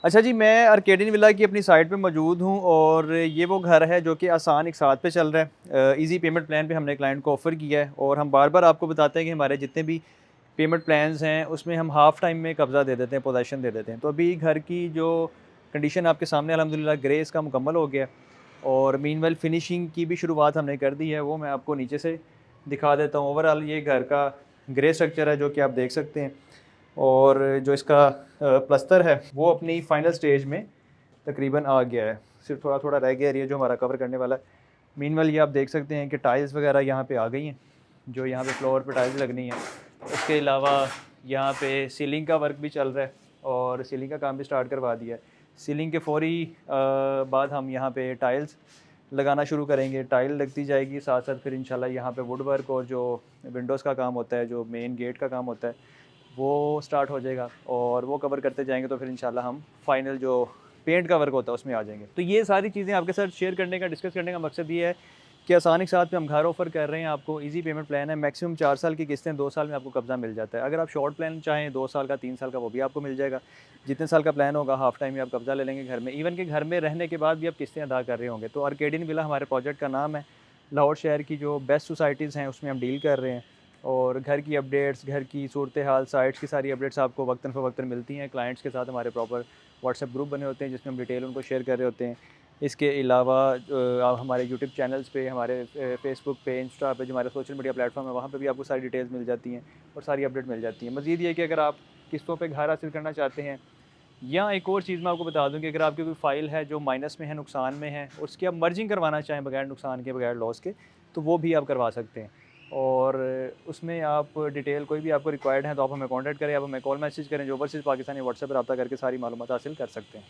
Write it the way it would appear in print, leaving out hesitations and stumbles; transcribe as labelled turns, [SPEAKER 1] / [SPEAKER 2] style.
[SPEAKER 1] अच्छा जी, मैं Arcadian villa की अपनी साइट पे मौजूद हूँ और ये वो घर है जो कि आसान एक साथ पे चल रहा है। ईज़ी पेमेंट प्लान पे हमने क्लाइंट को ऑफ़र किया है और हम बार-बार आपको बताते हैं कि हमारे जितने भी पेमेंट प्लान्स हैं, उसमें हम हाफ़ टाइम में कब्ज़ा दे देते हैं, पोज़ेशन दे देते हैं। तो अभी घर की जो कंडीशन आपके सामने अल्हम्दुलिल्लाह ग्रे इसका मुकम्मल हो गया और मीनवेल फिनिशिंग की भी शुरुआत हमने कर दी है, वो मैं आपको नीचे से दिखा देता हूँ। ओवरऑल ये घर का ग्रे स्ट्रक्चर है जो कि आप देख सकते हैं और जो इसका प्लस्तर है वो अपनी फाइनल स्टेज में तकरीबन आ गया है। सिर्फ थोड़ा-थोड़ा रह गया एरिया जो हमारा कवर करने वाला है। मीनवेल ये आप देख सकते हैं कि टाइल्स वगैरह यहाँ पे आ गई हैं, जो यहाँ पे फ्लोर पे टाइल्स लगनी है। उसके अलावा यहाँ पे सीलिंग का वर्क भी चल रहा है और सीलिंग का काम भी स्टार्ट करवा दिया है। सीलिंग के फ़ौरी बाद हम यहाँ पे टाइल्स लगाना शुरू करेंगे। टाइल लगती जाएगी, साथ-साथ फिर इंशाल्लाह यहाँ पे वुड वर्क और जो विंडोज़ का काम होता है, जो मेन गेट का काम होता है, वो स्टार्ट हो जाएगा और वो कवर करते जाएँगे तो फिर इंशाल्लाह हम फाइनल जो पेंट का वर्क होता है उसमें आ जाएँगे। तो ये सारी चीज़ें आपके साथ शेयर करने का, डिस्कस करने का मकसद ये है कि आसानी के साथ में हम घर ऑफ़र कर रहे हैं आपको। ईज़ी पेमेंट प्लान है, मैक्सिमम 4 साल की किस्तें, 2 साल में आपको कब्ज़ा मिल जाता है। अगर आप शॉर्ट प्लान चाहें 2 साल का, 3 साल का, वो भी आपको मिल जाएगा। जितने साल का प्लान होगा हाफ़ टाइम में आप कब्ज़ा ले लेंगे घर में। इवन कि घर में रहने के बाद भी आप किस्तें अदा कर रहे होंगे। तो आर्केडियन विला हमारे प्रोजेक्ट का नाम है। लाहौर शहर की जो बेस्ट सोसाइटीज़ हैं उसमें हम डील कर रहे हैं और घर की अपडेट्स, घर की सूरत-ए-हाल, साइट्स की सारी अपडेट्स आपको वक्तन फ़वक्तन मिलती हैं। क्लाइंट्स के साथ हमारे प्रॉपर व्हाट्सएप ग्रुप बने होते हैं जिसमें हम डिटेल उनको शेयर कर रहे होते हैं। इसके अलावा आप हमारे यूट्यूब चैनल्स पे, हमारे फेसबुक पे, इंस्टा पे, जो हमारे सोशल मीडिया प्लेटफॉर्म है, वहाँ पे भी आपको सारी डिटेल्स मिल जाती हैं और सारी अपडेट मिल जाती हैं। मज़ीद ये कि अगर आप किस्तों पे घर हासिल करना चाहते हैं, या एक और चीज़ मैं आपको बता दूँ कि अगर आपकी कोई फ़ाइल है जो माइनस में है, नुकसान में है, उसकी आप मर्जिंग करवाना चाहें बगैर नुकसान के, बगैर लॉस के, तो वो भी आप करवा सकते हैं। और उसमें आप डिटेल कोई भी आपको रिक्वायर्ड है तो आप हमें कॉन्टैक्ट करें, आप हमें कॉल मैसेज करें, जो ओवरसीज़ पाकिस्तानी व्हाट्सएप पर रब्ता करके सारी मालूमात हासिल कर सकते हैं।